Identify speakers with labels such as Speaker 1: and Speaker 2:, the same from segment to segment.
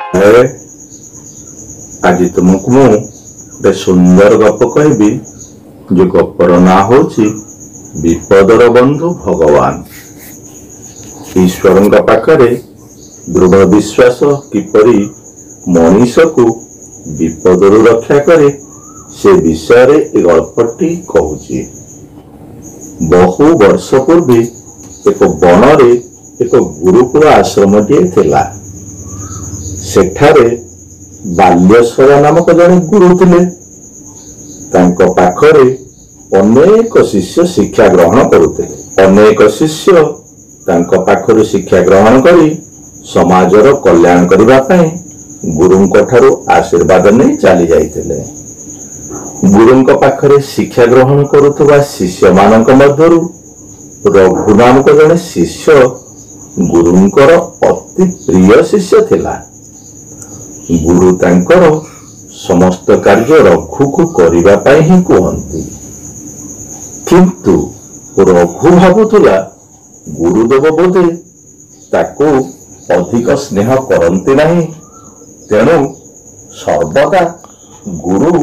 Speaker 1: ଏ ଆଜି ତୁମକୁ ମୁଁ ଗୋଟେ ସୁନ୍ଦର ଗପ କହିବି। ଯେ ଗପର ନାଁ ହଉଛି ବିପଦର ବନ୍ଧୁ ଭଗବାନ। ଈଶ୍ୱରଙ୍କ ପାଖରେ ଦୃଢ ବିଶ୍ୱାସ କିପରି ମଣିଷକୁ ବିପଦରୁ ରକ୍ଷା କରେ ସେ ବିଷୟରେ ଏ ଗଳ୍ପଟି କହୁଛି। ବହୁ ବର୍ଷ ପୂର୍ବେ ଏକ ବନରେ ଏକ ଗୁରୁକୁଳ ଆଶ୍ରମଟିଏ ଥିଲା। ସେଠାରେ ବାଲ୍ୟଶର ନାମକ ଜଣେ ଗୁରୁ ଥିଲେ। ତାଙ୍କ ପାଖରେ ଅନେକ ଶିଷ୍ୟ ଶିକ୍ଷା ଗ୍ରହଣ କରୁଥିଲେ। ଅନେକ ଶିଷ୍ୟ ତାଙ୍କ ପାଖରୁ ଶିକ୍ଷା ଗ୍ରହଣ କରି ସମାଜର କଲ୍ୟାଣ କରିବା ପାଇଁ ଗୁରୁଙ୍କ ଠାରୁ ଆଶୀର୍ବାଦ ନେଇ ଚାଲି ଯାଇଥିଲେ। ଗୁରୁଙ୍କ ପାଖରେ ଶିକ୍ଷା ଗ୍ରହଣ କରୁଥିବା ଶିଷ୍ୟମାନଙ୍କ ମଧ୍ୟରୁ ରଘୁ ନାମକ ଜଣେ ଶିଷ୍ୟ ଗୁରୁଙ୍କର ଅତି ପ୍ରିୟ ଶିଷ୍ୟ ଥିଲା। ଗୁରୁ ତାଙ୍କର ସମସ୍ତ କାର୍ଯ୍ୟ ରଘୁକୁ କରିବା ପାଇଁ ହିଁ କୁହନ୍ତି। କିନ୍ତୁ ରଘୁ ଭାବୁଥିଲା ଗୁରୁଦେବ ବୋଧେ ତାକୁ ଅଧିକ ସ୍ନେହ କରନ୍ତି ନାହିଁ, ତେଣୁ ସର୍ବଦା ଗୁରୁ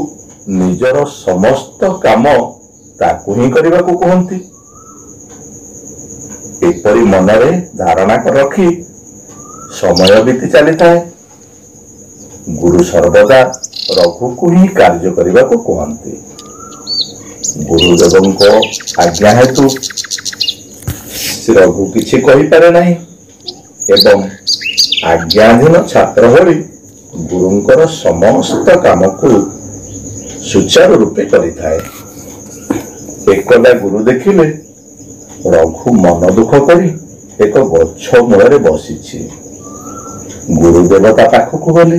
Speaker 1: ନିଜର ସମସ୍ତ କାମ ତାକୁ ହିଁ କରିବାକୁ କୁହନ୍ତି। ଏପରି ମନରେ ଧାରଣା ରଖି ସମୟ ବିତି ଚାଲିଥାଏ। ଗୁରୁ ସର୍ବଦା ରଘୁକୁ ହିଁ କାର୍ଯ୍ୟ କରିବାକୁ କୁହନ୍ତି। ଗୁରୁଦେବଙ୍କ ଆଜ୍ଞା ହେତୁ ରଘୁ କିଛି କହିପାରେ ନାହିଁ ଏବଂ ଆଜ୍ଞାଧୀନ ଛାତ୍ର ଭଳି ଗୁରୁଙ୍କର ସମସ୍ତ କାମକୁ ସୁଚାରୁ ରୂପେ କରିଥାଏ। ଏକଦା ଗୁରୁ ଦେଖିଲେ ରଘୁ ମନ ଦୁଃଖ କରି ଏକ ଗଛ ମୂଳରେ ବସିଛି। ଗୁରୁଦେବ ତା ପାଖକୁ ଗଲେ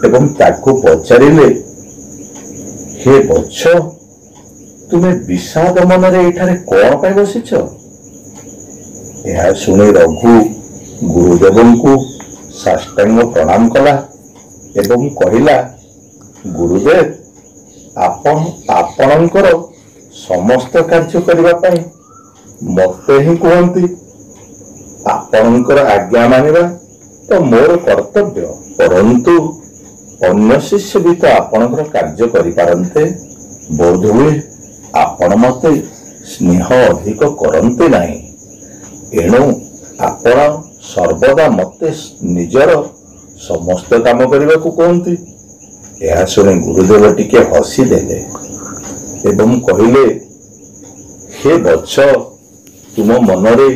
Speaker 1: ଏବଂ ତାକୁ ପଚାରିଲେ, ହେ ବତ୍ସ, ତୁମେ ବିଷାଦ ମନରେ ଏଠାରେ କଣ ପାଇଁ ବସିଛ? ଏହା ଶୁଣି ରଘୁ ଗୁରୁଦେବଙ୍କୁ ସାଷ୍ଟାଙ୍ଗ ପ୍ରଣାମ କଲା ଏବଂ କହିଲା, ଗୁରୁଦେବ, ଆପଣଙ୍କର ସମସ୍ତ କାର୍ଯ୍ୟ କରିବା ପାଇଁ ମୋତେ ହିଁ କୁହନ୍ତି। ଆପଣଙ୍କର ଆଜ୍ଞା ମାନିବା ତ ମୋର କର୍ତ୍ତବ୍ୟ, ପରନ୍ତୁ ଅନ୍ୟ ଶିଷ୍ୟ ବି ତ ଆପଣଙ୍କର କାର୍ଯ୍ୟ କରିପାରନ୍ତେ। ବୋଧହୁଏ ଆପଣ ମୋତେ ସ୍ନେହ ଅଧିକ କରନ୍ତି ନାହିଁ, ଏଣୁ ଆପଣ ସର୍ବଦା ମୋତେ ନିଜର ସମସ୍ତ କାମ କରିବାକୁ କୁହନ୍ତି। ଏହା ଶୁଣି ଗୁରୁଦେବ ଟିକେ ହସିଦେଲେ ଏବଂ କହିଲେ, ହେ ବତ୍ସ, ତୁମ ମନରେ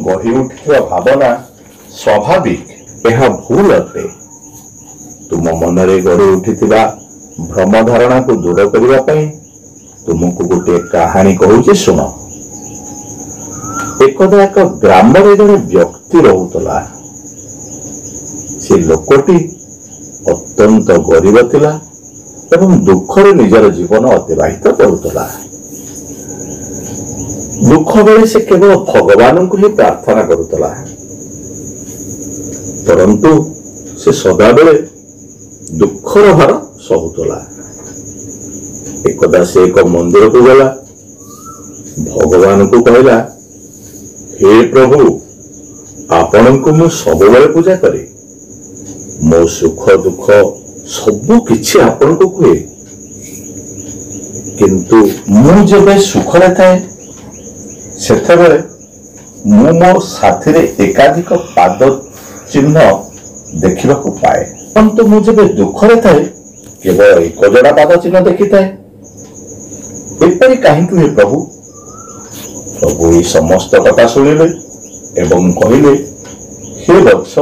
Speaker 1: ଗଢ଼ି ଉଠିଥିବା ଭାବନା ସ୍ୱାଭାବିକ, ଏହା ଭୁଲ ଅଟେ। ତୁମ ମନରେ ଗଢ଼ି ଉଠିଥିବା ଭ୍ରମ ଧାରଣାକୁ ଦୂର କରିବା ପାଇଁ ତୁମକୁ ଗୋଟିଏ କାହାଣୀ କହୁଛି, ଶୁଣ। ଏକଦା ଏକ ଗ୍ରାମରେ ଜଣେ ବ୍ୟକ୍ତି ରହୁଥିଲା। ସେ ଲୋକଟି ଅତ୍ୟନ୍ତ ଗରିବ ଥିଲା ଏବଂ ଦୁଃଖରେ ନିଜର ଜୀବନ ଅତିବାହିତ କରୁଥିଲା। ଦୁଃଖ ବେଳେ ସେ କେବଳ ଭଗବାନଙ୍କୁ ହିଁ ପ୍ରାର୍ଥନା କରୁଥିଲା, ପରନ୍ତୁ ସେ ସଦାବେଳେ ଦୁଃଖର ଭାର ସହୁଥିଲା। ଏକଦା ସେ ଏକ ମନ୍ଦିରକୁ ଗଲା। ଭଗବାନଙ୍କୁ କହିଲା, ହେ ପ୍ରଭୁ, ଆପଣଙ୍କୁ ମୁଁ ସବୁବେଳେ ପୂଜା କରେ। ମୋ ସୁଖ ଦୁଃଖ ସବୁ କିଛି ଆପଣଙ୍କୁ କୁହେ, କିନ୍ତୁ ମୁଁ ଯେବେ ସୁଖରେ ଥାଏ ସେତେବେଳେ ମୁଁ ମୋ ସାଥିରେ ଏକାଧିକ ପାଦ ଚିହ୍ନ ଦେଖିବାକୁ ପାଏ, କିନ୍ତୁ ମୁଁ ଯେବେ ଦୁଃଖରେ ଥାଏ କେବଳ ଏକ ଯୋଡ଼ା ପାଦ ଚିହ୍ନ ଦେଖିଥାଏ। ଏପରି କାହିଁକି ହୁଏ ପ୍ରଭୁ? ପ୍ରଭୁ ଏହି ସମସ୍ତ କଥା ଶୁଣିଲେ ଏବଂ କହିଲେ, ହେ ବତ୍ସ,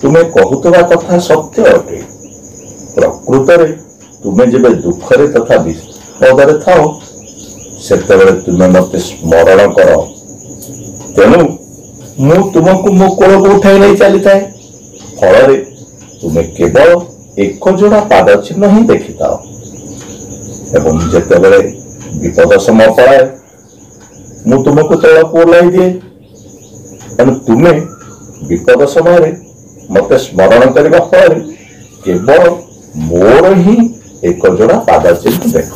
Speaker 1: ତୁମେ କହୁଥିବା କଥା ସତ୍ୟ ଅଟେ। ପ୍ରକୃତରେ ତୁମେ ଯେବେ ଦୁଃଖରେ ତଥା ବିପଦରେ ଥାଅ ସେତେବେଳେ ତୁମେ ମୋତେ ସ୍ମରଣ କର, ତେଣୁ ମୁଁ ତୁମକୁ ମୋ କୋଳକୁ ଉଠାଇ ନେଇ ଚାଲିଥାଏ। ଫଳରେ ତୁମେ କେବଳ ଏକ ଯୋଡ଼ା ପାଦ ଚିହ୍ନ ହିଁ ଦେଖିଥାଅ ଏବଂ ଯେତେବେଳେ ବିପଦ ସମୟ ପଳାଏ ମୁଁ ତୁମକୁ ତଳକୁ ଓହ୍ଲାଇ ଦିଏ। ତେଣୁ ତୁମେ ବିପଦ ସମୟରେ ମୋତେ ସ୍ମରଣ କରିବା ଫଳରେ କେବଳ ମୋର ହିଁ ଏକ ଯୋଡ଼ା ପାଦ ଚିହ୍ନ ଦେଖ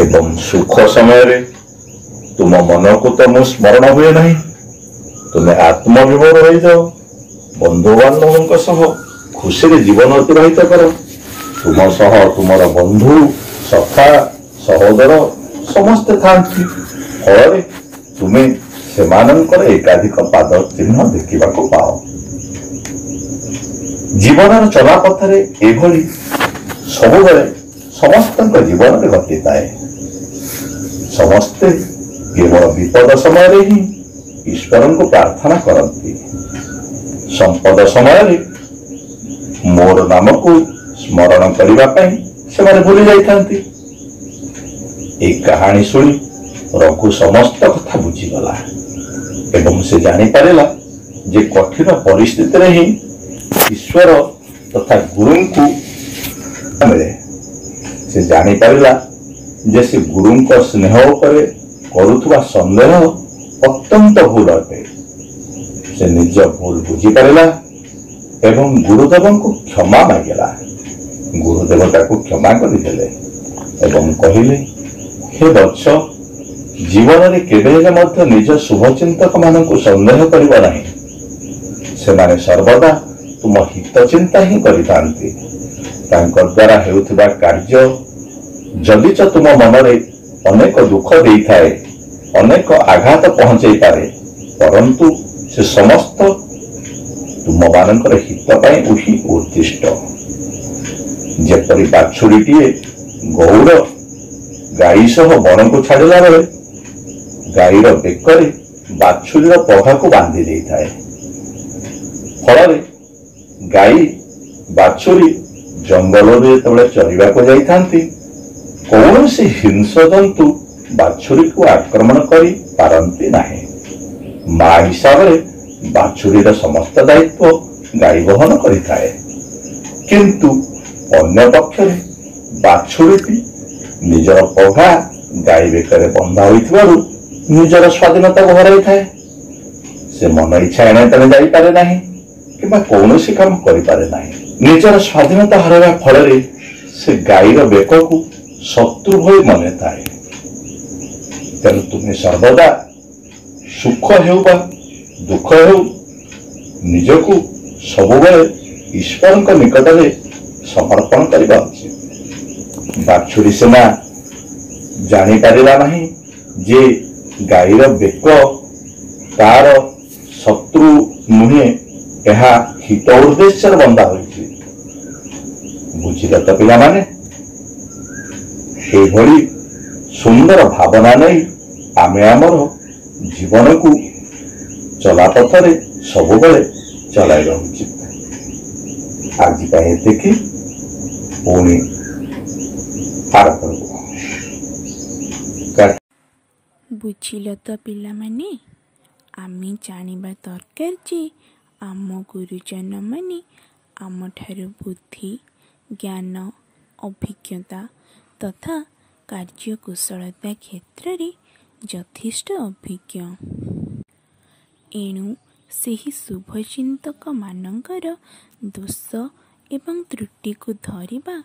Speaker 1: ଏବଂ ସୁଖ ସମୟରେ ତୁମ ମନକୁ ତ ମୁଁ ସ୍ମରଣ ହୁଏ ନାହିଁ, ତୁମେ ଆତ୍ମବିଭୋର ହୋଇଯାଅ। बंधुबान्धवों सह खुशी जीवन अतिबाहित कर। तुम सह तुमर बंधु सखा सहोदर समस्ते थांती फल तुम्हें सेमानंकर एकाधिक पाद चिन्ह देखा पाओ। जीवन चलापथरे एभली सबुबले समस्त जीवन में घटी थाए। समस्ते केवल विपद समय ही ईश्वर को प्रार्थना करती। संपद समय मोर नाम को स्मरण करने से भूली जाती। एक कहानी शुणी रघु समस्त कथा बुझीगला एवं से जानीपारा जे कठिन परिस्थिति ही ईश्वर तथा गुरु को मिले। से जानीपारा जे से गुरु को स्नेह उपर करुवा संदेह अत्यंत भूल अटे। से निज भूल बुझीपारा एवं गुरुदेव को क्षमा मांगला। गुरुदेव ताको क्षमा करदेले एवं कहले, हे वत्स, जीवन में केबेले मध्य निज शुभचिंतक मान सन्देह करिबा नहीं। सेमाने सर्वदा तुम हित चिंता ही करितांती। तांकर द्वारा हेउथिबा कार्य जदि च तुम मन में अनेक दुख देई थाए, अनेक आघात पहुंचाई पारे, परंतु से समस्त तुम मानकर हित पाई उही उद्दिष्ट। जेपरि बाछुरीटीए गौड़ गाई सह वन को छाड़ला बेले गाईर बेकरे बाछुरीर पघा को बांधि दे थाए। फल गाई बाछुरी जंगल जो चरिबा को जाइथांती, कौन सी हिंस जंतु बाछुरी को आक्रमण करी पारंती नाही। मां हिसाब से बाछुरीर समस्त दायित्व गाई बहन करिथाए। किंतु अन्य पक्षरे बाछुरी निजर पघा गाई बेकरे बंधा होइथिबारु निजर स्वाधीनता को हराई थाए। से मन इच्छा एणे तेणे जाई पारे नाही किंबा कौनसी काम करि पारे नाही। निजर स्वाधीनता हराइबा फल से गाईर बेक को शत्रु भई मने थाए। तेणु तुम्हें सर्वदा सुख हेउ बा दुख हेउ निजको सबुबले ईश्वर निकट में समर्पण करवा उचित। बाछुरी सेना जानी पारिला नहीं जे गाईर बेक तार शत्रु नुहे, यह हित उद्देश्य बंधा होइछि। बुझिल तो पिला माने? एभली सुंदर भावना नहीं आमे आमर जीवन को चलापथरे सबुबले चलाइबा उचित। आज देखी पुणी आरंभ।
Speaker 2: बुझिल तो पिला माने? आमे जानिबा दरकार जे आम गुरुजन माने आम ठारू बुद्धि ज्ञान अभिज्ञता तथा कार्यकुशलता क्षेत्र में यथेष्ट अभिज्ञ। एणु सेही शुभचिंतक मानकर दोष एवं त्रुटि को धरिबा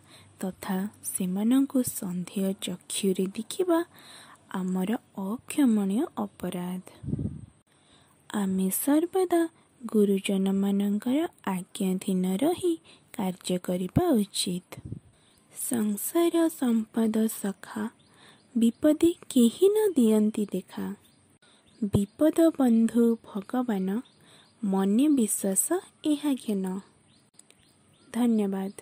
Speaker 2: तथा सेमानंको संदेह चक्षुरे देखिबा आमर अक्षमणीय अपराध। आमे सर्वदा गुरुजन मानकर आज्ञाधीन रही कार्य करिबा उचित। संसार संपद सखा विपदे केही न दियंती देखा। विपद बंधु भगवान मने विश्वास एहा ज्ञान। धन्यवाद।